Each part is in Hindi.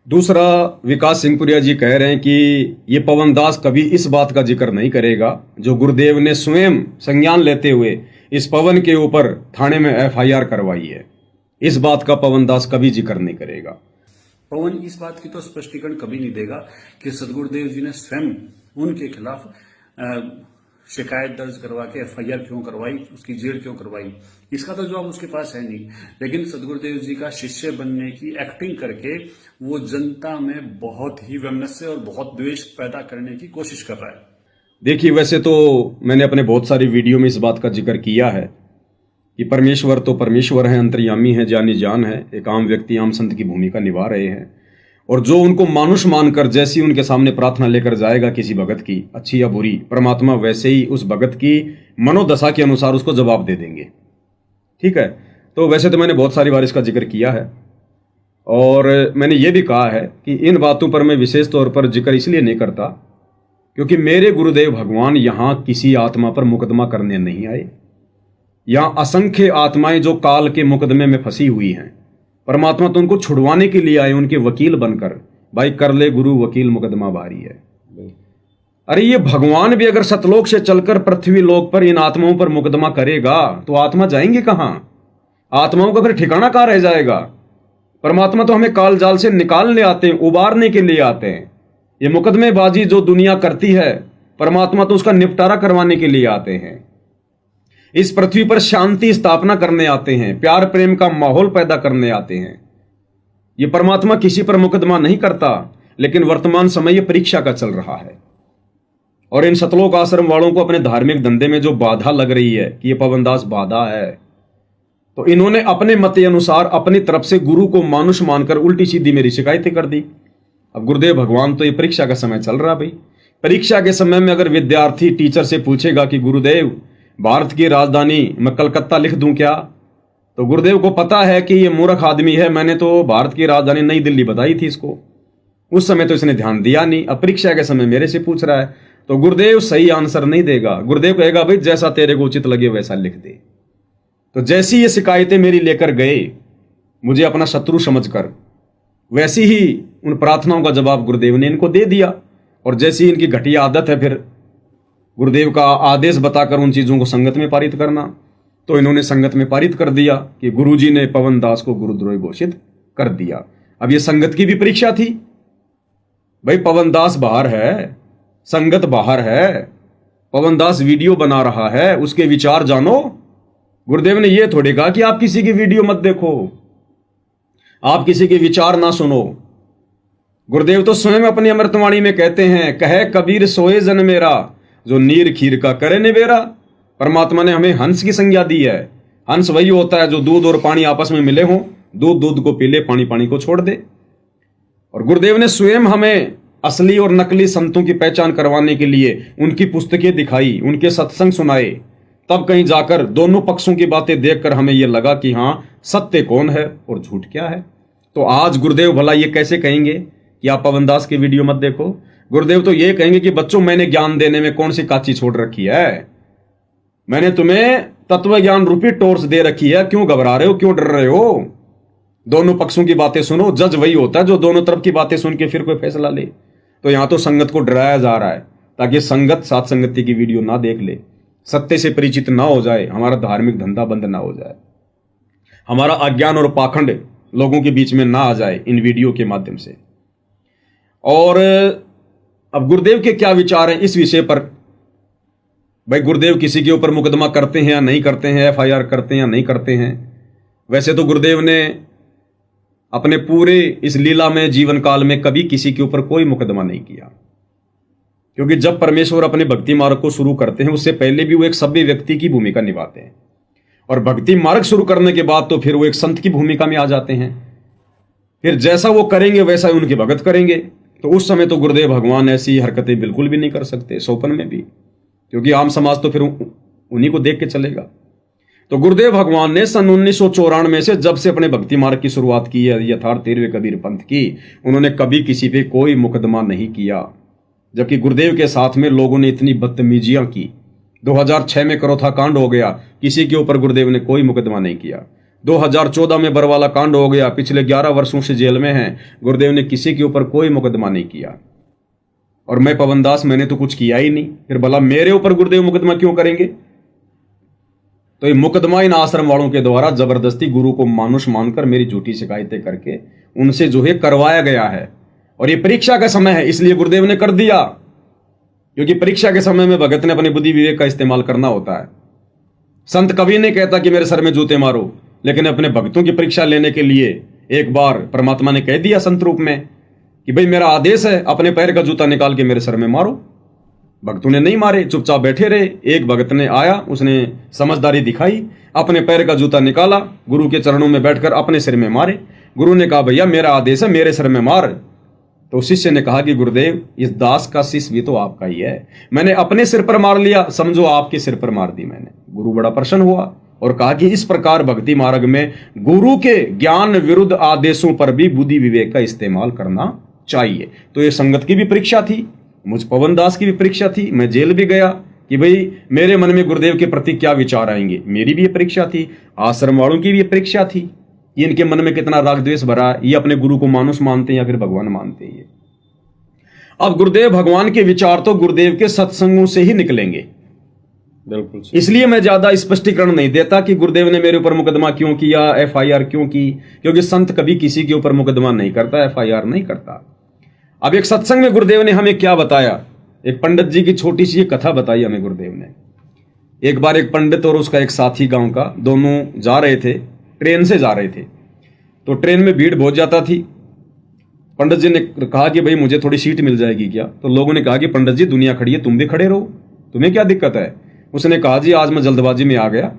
दूसरा, विकास सिंहपुरिया जी कह रहे हैं कि ये पवन दास कभी इस बात का जिक्र नहीं करेगा जो गुरुदेव ने स्वयं संज्ञान लेते हुए इस पवन के ऊपर थाने में एफआईआर करवाई है। इस बात का पवन दास कभी जिक्र नहीं करेगा। पवन इस बात की तो स्पष्टीकरण कभी नहीं देगा कि सदगुरुदेव जी ने स्वयं उनके खिलाफ शिकायत दर्ज करवा के एफआईआर क्यों करवाई, उसकी जेल क्यों करवाई। इसका तो जवाब उसके पास है नहीं। लेकिन सदगुरुदेव जी का शिष्य बनने की एक्टिंग करके वो जनता में बहुत ही वैमनस्य और बहुत द्वेष पैदा करने की कोशिश कर रहा है। देखिए, वैसे तो मैंने अपने बहुत सारी वीडियो में इस बात का जिक्र किया है कि परमेश्वर तो परमेश्वर है, अंतर्यामी है, जानी जान है, एक आम व्यक्ति आम संत की भूमिका निभा रहे हैं। और जो उनको मानुष मानकर जैसी उनके सामने प्रार्थना लेकर जाएगा किसी भगत की, अच्छी या बुरी, परमात्मा वैसे ही उस भगत की मनोदशा के अनुसार उसको जवाब दे देंगे। ठीक है, तो वैसे तो मैंने बहुत सारी बार इसका जिक्र किया है और मैंने ये भी कहा है कि इन बातों पर मैं विशेष तौर पर जिक्र इसलिए नहीं करता क्योंकि मेरे गुरुदेव भगवान यहाँ किसी आत्मा पर मुकदमा करने नहीं आए। यहाँ असंख्य आत्माएं जो काल के मुकदमे में फंसी हुई हैं, परमात्मा तो उनको छुड़वाने के लिए आए, उनके वकील बनकर। भाई कर ले गुरु वकील मुकदमा भारी है। अरे ये भगवान भी अगर सतलोक से चलकर पृथ्वी लोक पर इन आत्माओं पर मुकदमा करेगा तो आत्मा जाएंगे कहां? आत्माओं का फिर ठिकाना कहां रह जाएगा? परमात्मा तो हमें काल जाल से निकालने आते हैं, उबारने के लिए आते हैं। ये मुकदमेबाजी जो दुनिया करती है, परमात्मा तो उसका निपटारा करवाने के लिए आते हैं। इस पृथ्वी पर शांति स्थापना करने आते हैं, प्यार प्रेम का माहौल पैदा करने आते हैं। ये परमात्मा किसी पर मुकदमा नहीं करता, लेकिन वर्तमान समय ये परीक्षा का चल रहा है। और इन सतलोक आश्रम वालों को अपने धार्मिक धंधे में जो बाधा लग रही है कि ये पवन दास बाधा है, तो इन्होंने अपने मत अनुसार अपनी तरफ से गुरु को मानुष मानकर उल्टी सीधी मेरी शिकायतें कर दी। अब गुरुदेव भगवान तो ये परीक्षा का समय चल रहा भाई। परीक्षा के समय में अगर विद्यार्थी टीचर से पूछेगा कि गुरुदेव भारत की राजधानी मैं कलकत्ता लिख दूं क्या, तो गुरुदेव को पता है कि ये मूर्ख आदमी है, मैंने तो भारत की राजधानी नई दिल्ली बताई थी इसको। उस समय तो इसने ध्यान दिया नहीं। अब परीक्षा के समय मेरे से पूछ रहा है, तो गुरुदेव सही आंसर नहीं देगा। गुरुदेव कहेगा भाई जैसा तेरे को उचित लगे वैसा लिख दे। तो जैसी ये शिकायतें मेरी लेकर गए मुझे अपना शत्रु समझकर, वैसी ही उन प्रार्थनाओं का जवाब गुरुदेव ने इनको दे दिया। और जैसी इनकी घटिया आदत है फिर गुरुदेव का आदेश बताकर उन चीजों को संगत में पारित करना, तो इन्होंने संगत में पारित कर दिया कि गुरुजी ने पवन दास को गुरुद्रोही घोषित कर दिया। अब ये संगत की भी परीक्षा थी। भाई पवन दास बाहर है, संगत बाहर है, पवन दास वीडियो बना रहा है, उसके विचार जानो। गुरुदेव ने यह थोड़ी कहा कि आप किसी की वीडियो मत देखो, आप किसी के विचार ना सुनो। गुरुदेव तो स्वयं अपनी अमृतवाणी में कहते हैं, कहे कबीर सोए जन मेरा, जो नीर खीर का करे निबेरा। परमात्मा ने हमें हंस की संज्ञा दी है। हंस वही होता है जो दूध और पानी आपस में मिले हों, दूध दूध को पी ले, पानी पानी को छोड़ दे। और गुरुदेव ने स्वयं हमें असली और नकली संतों की पहचान करवाने के लिए उनकी पुस्तकें दिखाई, उनके सत्संग सुनाए। तब कहीं जाकर दोनों पक्षों की बातें देखकर हमें यह लगा कि हाँ, सत्य कौन है और झूठ क्या है। तो आज गुरुदेव भला ये कैसे कहेंगे कि आप पवन दास की वीडियो मत देखो? गुरुदेव तो ये कहेंगे कि बच्चों मैंने ज्ञान देने में कौन सी काची छोड़ रखी है? मैंने तुम्हें तत्व ज्ञान रूपी टॉर्च दे रखी है, क्यों घबरा रहे हो, क्यों डर रहे हो? दोनों पक्षों की बातें सुनो। जज वही होता है जो दोनों तरफ की बातें सुन के फिर कोई फैसला ले। तो यहां तो संगत को डराया जा रहा है ताकि संगत साथ संगति की वीडियो ना देख ले, सत्य से परिचित ना हो जाए, हमारा धार्मिक धंधा बंद ना हो जाए, हमारा अज्ञान और पाखंड लोगों के बीच में ना आ जाए इन वीडियो के माध्यम से। और अब गुरुदेव के क्या विचार हैं इस विषय पर? भाई गुरुदेव किसी के ऊपर मुकदमा करते हैं या नहीं करते हैं, एफआईआर करते हैं या नहीं करते हैं? वैसे तो गुरुदेव ने अपने पूरे इस लीला में जीवन काल में कभी किसी के ऊपर कोई मुकदमा नहीं किया, क्योंकि जब परमेश्वर अपने भक्ति मार्ग को शुरू करते हैं उससे पहले भी वो एक सभ्य व्यक्ति की भूमिका निभाते हैं, और भक्ति मार्ग शुरू करने के बाद तो फिर वो एक संत की भूमिका में आ जाते हैं। फिर जैसा वो करेंगे वैसा ही उनके भगत करेंगे। तो उस समय तो गुरुदेव भगवान ऐसी हरकतें बिल्कुल भी नहीं कर सकते, सोपन में भी, क्योंकि आम समाज तो फिर उन्हीं को देख के चलेगा। तो गुरुदेव भगवान ने सन 1994 में से जब से अपने भक्ति मार्ग की शुरुआत की है, यथार्थ 13वें कबीर पंथ की, उन्होंने कभी किसी पे कोई मुकदमा नहीं किया। जबकि गुरुदेव के साथ में लोगों ने इतनी बदतमीजियां की। 2006 में करोथा कांड हो गया, किसी के ऊपर गुरुदेव ने कोई मुकदमा नहीं किया। 2014 में बरवाला कांड हो गया, पिछले 11 वर्षों से जेल में हैं। गुरुदेव ने किसी के ऊपर कोई मुकदमा नहीं किया। और मैं पवन दास, मैंने तो कुछ किया ही नहीं, फिर भला मेरे ऊपर गुरुदेव मुकदमा क्यों करेंगे? तो ये मुकदमा इन आश्रम वालों के द्वारा जबरदस्ती गुरु को मानुष मानकर मेरी झूठी शिकायतें करके उनसे जो है करवाया गया है। और ये परीक्षा का समय है, इसलिए गुरुदेव ने कर दिया, क्योंकि परीक्षा के समय में भगत ने अपनी बुद्धि विवेक का इस्तेमाल करना होता है। संत कभी नहीं कहता कि मेरे सर में जूते मारो, लेकिन अपने भक्तों की परीक्षा लेने के लिए एक बार परमात्मा ने कह दिया संत रूप में कि भाई मेरा आदेश है, अपने पैर का जूता निकाल के मेरे सर में मारो। भक्तों ने नहीं मारे, चुपचाप बैठे रहे। एक भगत ने आया, उसने समझदारी दिखाई, अपने पैर का जूता निकाला, गुरु के चरणों में बैठकर अपने सिर में मारे। गुरु ने कहा भैया मेरा आदेश है, मेरे सिर में मार। तो शिष्य ने कहा कि गुरुदेव इस दास का शिष्य भी तो आपका ही है, मैंने अपने सिर पर मार लिया, समझो आपके सिर पर मार दी मैंने। गुरु बड़ा प्रसन्न हुआ और कहा कि इस प्रकार भक्ति मार्ग में गुरु के ज्ञान विरुद्ध आदेशों पर भी बुद्धि विवेक का इस्तेमाल करना चाहिए। तो ये संगत की भी परीक्षा थी, मुझ पवन दास की भी परीक्षा थी। मैं जेल भी गया कि भाई मेरे मन में गुरुदेव के प्रति क्या विचार आएंगे, मेरी भी ये परीक्षा थी। आश्रम वालों की भी ये परीक्षा थी, इनके मन में कितना राग द्वेष भरा, ये अपने गुरु को मानुष मानते हैं या फिर भगवान मानते हैं। अब गुरुदेव भगवान के विचार तो गुरुदेव के सत्संगों से ही निकलेंगे। बिल्कुल। इसलिए मैं ज्यादा स्पष्टीकरण नहीं देता कि गुरुदेव ने मेरे ऊपर मुकदमा क्यों किया, एफआईआर क्यों की, क्योंकि संत कभी किसी के ऊपर मुकदमा नहीं करता, एफआईआर नहीं करता। अब एक सत्संग में गुरुदेव ने हमें क्या बताया, एक पंडित जी की छोटी सी कथा बताई हमें गुरुदेव ने। एक बार एक पंडित और उसका एक साथी गांव का, दोनों जा रहे थे, ट्रेन से जा रहे थे। तो ट्रेन में भीड़ बहुत ज्यादा थी। पंडित जी ने कहा कि भाई मुझे थोड़ी सीट मिल जाएगी क्या? तो लोगों ने कहा कि पंडित जी दुनिया खड़ी है, तुम भी खड़े रहो, तुम्हें क्या दिक्कत है? उसने कहा जी आज मैं जल्दबाजी में आ गया,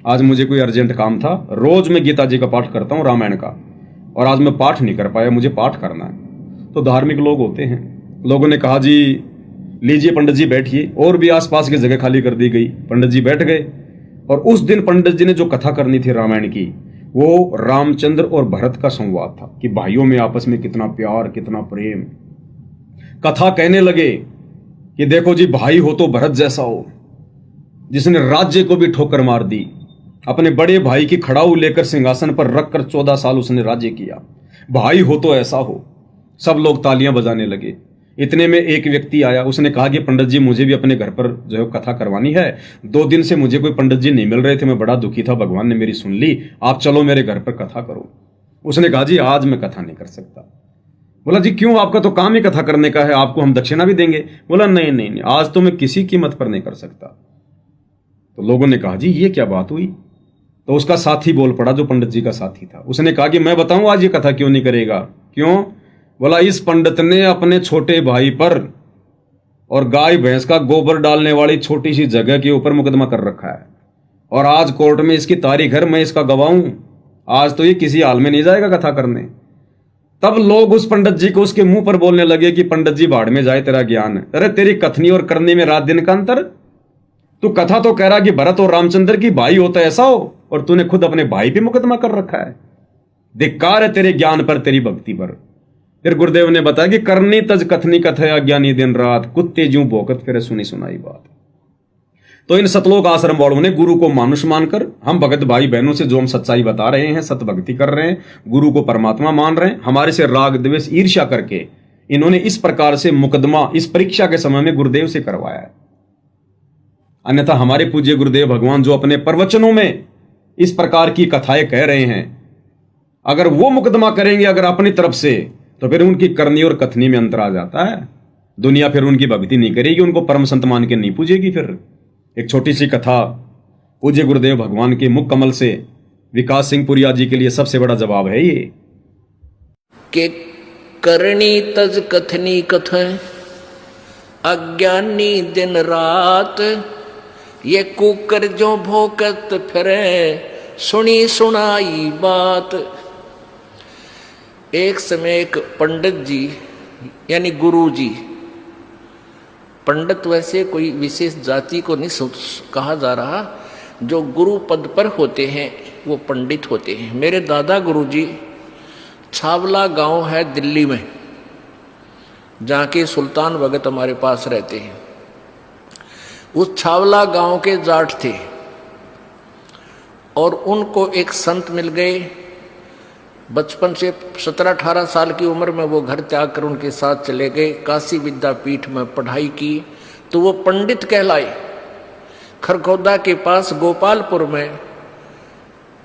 आज मुझे कोई अर्जेंट काम था। रोज मैं गीता जी का पाठ करता हूँ, रामायण का, और आज मैं पाठ नहीं कर पाया, मुझे पाठ करना है। तो धार्मिक लोग होते हैं, लोगों ने कहा जी लीजिए पंडित जी बैठिए, और भी आसपास की जगह खाली कर दी गई। पंडित जी बैठ गए और उस दिन पंडित जी ने जो कथा करनी थी रामायण की, वो रामचंद्र और भरत का संवाद था कि भाइयों में आपस में कितना प्यार, कितना प्रेम। कथा कहने लगे कि देखो जी भाई हो तो भरत जैसा हो, जिसने राज्य को भी ठोकर मार दी, अपने बड़े भाई की खड़ाऊ लेकर सिंहासन पर रखकर 14 साल उसने राज्य किया, भाई हो तो ऐसा हो। सब लोग तालियां बजाने लगे। इतने में एक व्यक्ति आया, उसने कहा कि पंडित जी मुझे भी अपने घर पर जो है कथा करवानी है, 2 दिन से मुझे कोई पंडित जी नहीं मिल रहे थे, मैं बड़ा दुखी था, भगवान ने मेरी सुन ली, आप चलो मेरे घर पर कथा करो। उसने कहा जी आज मैं कथा नहीं कर सकता। बोला जी क्यों? आपका तो काम ही कथा करने का है, आपको हम दक्षिणा भी देंगे। बोला नहीं नहीं नहीं, आज तो मैं किसी कीमत पर नहीं कर सकता। तो लोगों ने कहा जी ये क्या बात हुई? तो उसका साथी बोल पड़ा, जो पंडित जी का साथी था। उसने कहा कि मैं बताऊं आज ये कथा क्यों नहीं करेगा? क्यों? बोला इस पंडित ने अपने छोटे भाई पर और गाय भैंस का गोबर डालने वाली छोटी सी जगह के ऊपर मुकदमा कर रखा है, और आज कोर्ट में इसकी तारीख है, मैं इसका गवाह हूं, आज तो ये किसी हाल में नहीं जाएगा कथा करने। तब लोग उस पंडित जी को उसके मुंह पर बोलने लगे कि पंडित जी भाड़ में जाए तेरा ज्ञान, अरे तेरी कथनी और करने में रात दिन का अंतर। तू कथा तो कह रहा कि भरत और रामचंद्र की भाई होता ऐसा हो, और तूने खुद अपने भाई पे मुकदमा कर रखा है। धिक्कार है तेरे ज्ञान पर, तेरी भक्ति पर। फिर गुरुदेव ने बताया कि करनी तज कथनी कथया ज्ञानी दिन रात, कुत्ते ज्यों भौंकत फिरे सुनी सुनाई बात। तो इन सतलोक आश्रम वालों ने गुरु को मानुष मानकर, हम भगत भाई बहनों से जो हम सच्चाई बता रहे हैं, सत भक्ति कर रहे हैं, गुरु को परमात्मा मान रहे हैं, हमारे से राग द्वेष ईर्ष्या करके इन्होंने इस प्रकार से मुकदमा इस परीक्षा के समय में गुरुदेव से करवाया है। अन्यथा हमारे पूज्य गुरुदेव भगवान जो अपने प्रवचनों में इस प्रकार की कथाएं कह रहे हैं, अगर वो मुकदमा करेंगे अगर अपनी तरफ से, तो फिर उनकी करनी और कथनी में अंतर आ जाता है। दुनिया फिर उनकी भक्ति नहीं करेगी, उनको परम संत मान के नहीं पूजेगी। फिर एक छोटी सी कथा पूज्य गुरुदेव भगवान के मुख कमल से विकास सिंह पुरिया जी के लिए सबसे बड़ा जवाब है ये कि करनी तज कथनी कथा अज्ञानी दिन रात, ये कुकर जो भोकत फिरे सुनी सुनाई बात। एक समय एक पंडित जी यानी गुरु जी, पंडित वैसे कोई विशेष जाति को नहीं कहा जा रहा, जो गुरु पद पर होते हैं वो पंडित होते हैं। मेरे दादा गुरु जी छावला गांव है दिल्ली में, जहाँ के सुल्तान भगत हमारे पास रहते हैं। उस छावला गांव के जाट थे, और उनको एक संत मिल गए। बचपन से 17-18 साल की उम्र में वो घर त्याग कर उनके साथ चले गए, काशी विद्यापीठ में पढ़ाई की, तो वो पंडित कहलाए। खरगोदा के पास गोपालपुर में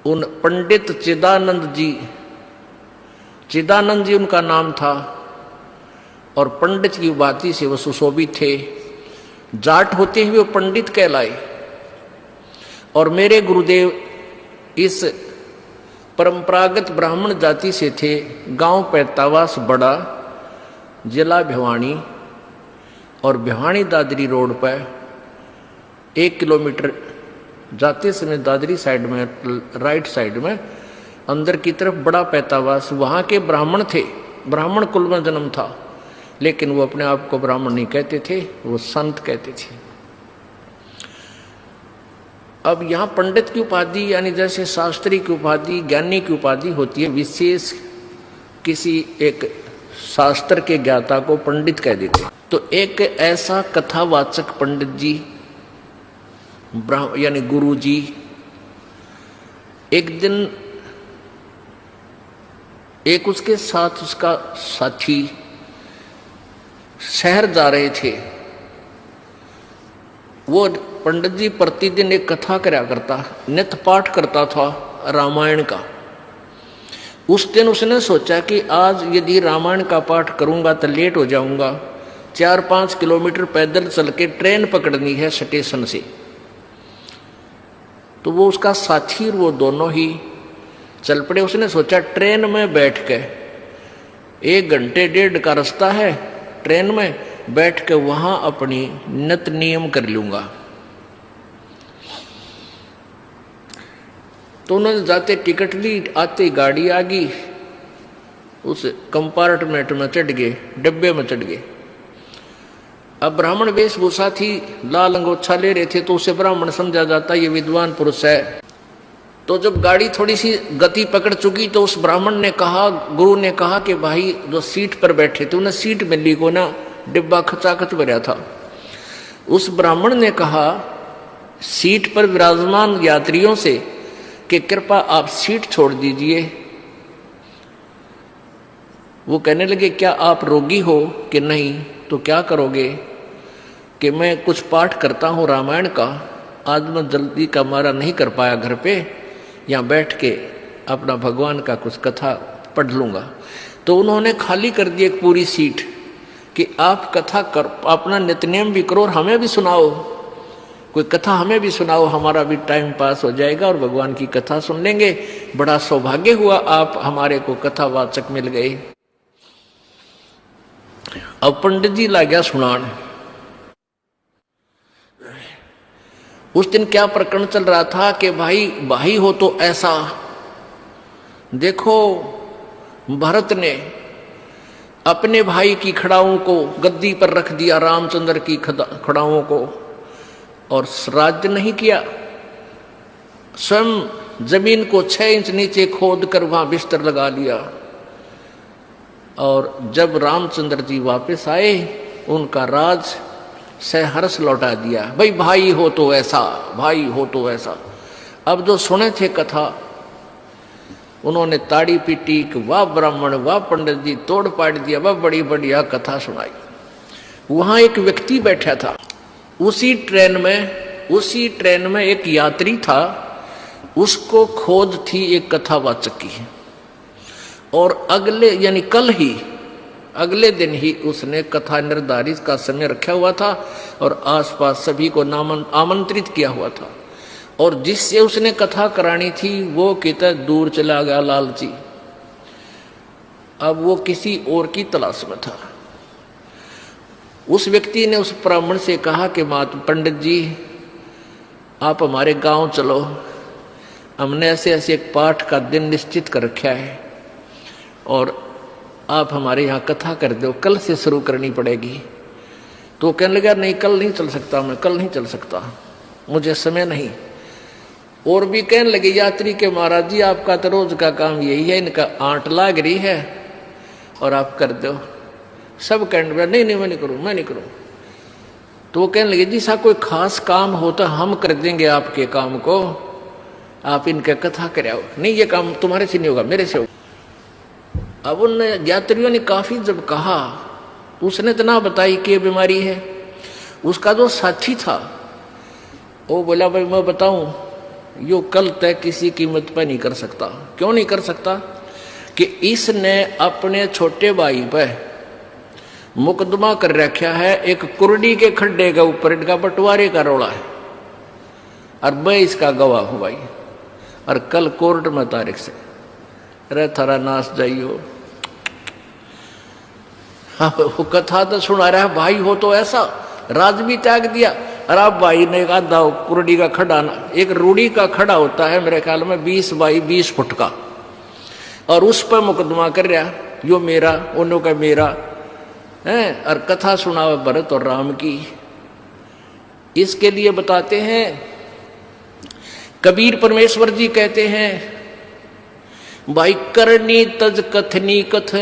उन पंडित चिदानंद जी उनका नाम था, और पंडित की उपाधि से वो सुशोभित थे। जाट होते हुए वो पंडित कहलाए। और मेरे गुरुदेव इस परंपरागत ब्राह्मण जाति से थे। गांव पैतावास बड़ा, जिला भिवानी, और भिवानी दादरी रोड पर 1 किलोमीटर जाते समय दादरी साइड में, राइट साइड में अंदर की तरफ बड़ा पैतावास, वहाँ के ब्राह्मण थे। ब्राह्मण कुल में जन्म था, लेकिन वो अपने आप को ब्राह्मण नहीं कहते थे, वो संत कहते थे। अब यहाँ पंडित की उपाधि, यानी जैसे शास्त्री की उपाधि, ज्ञानी की उपाधि होती है, विशेष किसी एक शास्त्र के ज्ञाता को पंडित कह देते। तो एक ऐसा कथावाचक पंडित जी, यानी गुरु जी, एक दिन एक उसके साथ उसका साथी शहर जा रहे थे। वो पंडित जी प्रतिदिन एक कथा करया करता, नित्य पाठ करता था रामायण का। उस दिन उसने सोचा कि आज यदि रामायण का पाठ करूंगा तो लेट हो जाऊंगा, 4-5 किलोमीटर पैदल चल के ट्रेन पकड़नी है स्टेशन से। तो वो उसका साथी और वो दोनों ही चल पड़े। उसने सोचा ट्रेन में बैठ के 1 घंटे 1.5 का रास्ता है, ट्रेन में बैठ के वहां अपनी नित्य नियम कर लूंगा। तो उन्होंने जाते टिकट ली, आते गाड़ी आ गई, उस कंपार्टमेंट में चढ़ गए, डिब्बे में चढ़ गए। अब ब्राह्मण वेशभूषा थी, लाल अंगोछा ले रहे थे, तो उसे ब्राह्मण समझा जाता ये विद्वान पुरुष है। तो जब गाड़ी थोड़ी सी गति पकड़ चुकी तो उस ब्राह्मण ने कहा, गुरु ने कहा कि भाई जो सीट पर बैठे थे उन्हें सीट मिली को ना, डिब्बा खचाखच भरा था। उस ब्राह्मण ने कहा सीट पर विराजमान यात्रियों से कि कृपा आप सीट छोड़ दीजिए। वो कहने लगे क्या आप रोगी हो कि नहीं? तो क्या करोगे? कि मैं कुछ पाठ करता हूँ रामायण का, आज मैं जल्दी का मारा नहीं कर पाया घर पे, यहाँ बैठ के अपना भगवान का कुछ कथा पढ़ लूँगा। तो उन्होंने खाली कर दी एक पूरी सीट कि आप कथा कर, अपना नित्यनेम भी करो और हमें भी सुनाओ, कोई कथा हमें भी सुनाओ, हमारा भी टाइम पास हो जाएगा और भगवान की कथा सुन लेंगे। बड़ा सौभाग्य हुआ आप हमारे को कथावाचक मिल गए। अब पंडित जी ला गया सुनान। उस दिन क्या प्रकरण चल रहा था कि भाई हो तो ऐसा देखो, भरत ने अपने भाई की खड़ाओं को गद्दी पर रख दिया, रामचंद्र की खड़ाओं को, और राज्य नहीं किया। स्वयं जमीन को 6 इंच नीचे खोद कर वहां बिस्तर लगा लिया। और जब रामचंद्र जी वापस आए, उनका राज सहर्ष लौटा दिया। भाई हो तो ऐसा, भाई हो तो ऐसा। अब जो सुने थे कथा, उन्होंने ताड़ी पीटी कि वाह ब्राह्मण, वाह पंडित जी, तोड़ पाड़ दिया, वाह बड़ी बढ़िया कथा सुनाई। वहां एक व्यक्ति बैठा था, उसी ट्रेन में एक यात्री था, उसको खोज थी एक कथावाचक की। और अगले दिन ही उसने कथा निर्धारित का समय रखा हुआ था और आसपास सभी को आमंत्रित किया हुआ था। और जिससे उसने कथा करानी थी वो कितना दूर चला गया लालची। अब वो किसी और की तलाश में था। उस व्यक्ति ने उस ब्राह्मण से कहा कि पंडित जी आप हमारे गांव चलो, हमने ऐसे ऐसे एक पाठ का दिन निश्चित कर रखा है और आप हमारे यहाँ कथा कर दो, कल से शुरू करनी पड़ेगी। तो कहने लगा नहीं कल नहीं चल सकता, मैं कल नहीं चल सकता, मुझे समय नहीं। और भी कहने लगे यात्री के महाराज जी आपका तो रोज का काम यही है, इनका आंट लाग रही है और आप कर दो। सब कहने लगे नहीं मैं नहीं करूँ। तो वो कहने लगे जी सा कोई खास काम हो तो हम कर देंगे आपके काम को, आप इनके कथा करे आओ, नहीं ये काम तुम्हारे से नहीं होगा, मेरे से होगा। अब उन यात्रियों ने काफी जब कहा, उसने तो ना बताई कि ये बीमारी है। उसका जो साथी था वो बोला भाई मैं बताऊं, यो कल तय किसी कीमत पर नहीं कर सकता। क्यों नहीं कर सकता? कि इसने अपने छोटे भाई पर मुकदमा कर रखा है, एक कुर्डी के खड्डे के ऊपर इनका बंटवारे का रोला है, और मैं इसका गवाह हूं भाई। और कल कोर्ट में तारीख से रे थारा नाश जाइयो। हाँ, वो कथा तो सुना रहा है भाई, हो तो ऐसा राज भी त्याग दिया। और आप भाई ने एक आधा कुर्डी का खड़ा, एक रूढ़ी का खड़ा होता है मेरे ख्याल में 20 बाई 20 फुट का, और उस पर मुकदमा कर रहा, यो मेरा उन्हों का मेरा है। और कथा सुनावे भरत और राम की। इसके लिए बताते हैं कबीर परमेश्वर जी कहते हैं, भाई करनी तज कथनी कथ,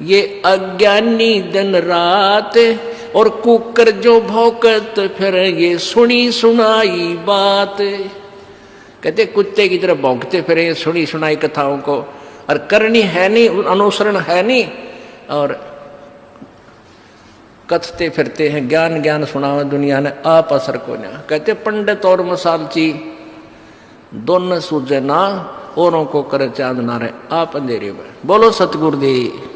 ये अज्ञानी दिन रात, और कुकर जो भौकत फिर ये सुनी सुनाई बात। कहते कुत्ते की तरह भौंकते फिर ये सुनी सुनाई कथाओं को, और करनी है नहीं, अनुसरण है नहीं, और कथते फिरते हैं। ज्ञान ज्ञान सुनावा दुनिया ने, आप असर को ना। कहते पंडित और मसालची दोनों सूझे ना, औरों को करे चांद ना रहे, आप अंधेरे में। बोलो सतगुरुदेव।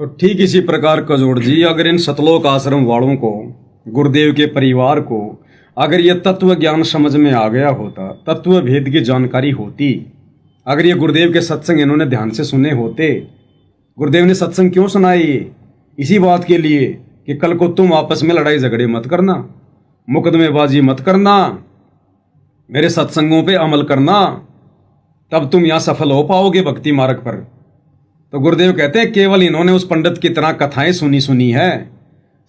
तो ठीक इसी प्रकार कजोड़ जी, अगर इन सतलोक आश्रम वालों को, गुरुदेव के परिवार को, अगर ये तत्व ज्ञान समझ में आ गया होता, तत्व भेद की जानकारी होती, अगर ये गुरुदेव के सत्संग इन्होंने ध्यान से सुने होते। गुरुदेव ने सत्संग क्यों सुनाई? इसी बात के लिए कि कल को तुम आपस में लड़ाई झगड़े मत करना, मुकदमेबाजी मत करना, मेरे सत्संगों पे अमल करना, तब तुम यहां सफल हो पाओगे भक्ति मार्ग पर। तो गुरुदेव कहते हैं केवल इन्होंने उस पंडित की तरह कथाएं सुनी है,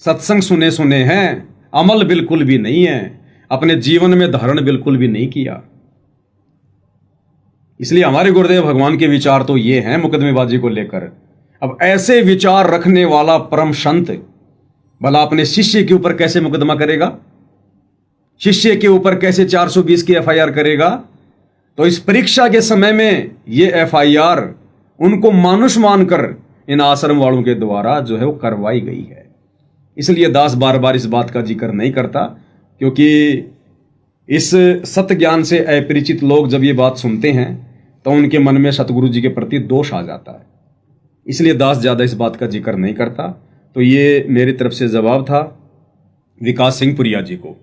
सत्संग सुने हैं, अमल बिल्कुल भी नहीं है, अपने जीवन में धारण बिल्कुल भी नहीं किया। इसलिए हमारे गुरुदेव भगवान के विचार तो ये हैं मुकदमेबाजी को लेकर। अब ऐसे विचार रखने वाला परम संत भला अपने शिष्य के ऊपर कैसे मुकदमा करेगा? शिष्य के ऊपर कैसे 420 की एफआईआर करेगा? तो इस परीक्षा के समय में ये एफआईआर उनको मानुष मानकर इन आश्रम वालों के द्वारा जो है वो करवाई गई है। इसलिए दास बार बार इस बात का जिक्र नहीं करता, क्योंकि इस सत्य ज्ञान से अपरिचित लोग जब ये बात सुनते हैं तो उनके मन में सतगुरु जी के प्रति दोष आ जाता है। इसलिए दास ज़्यादा इस बात का जिक्र नहीं करता। तो ये मेरी तरफ से जवाब था विकास सिंह पुरिया जी को।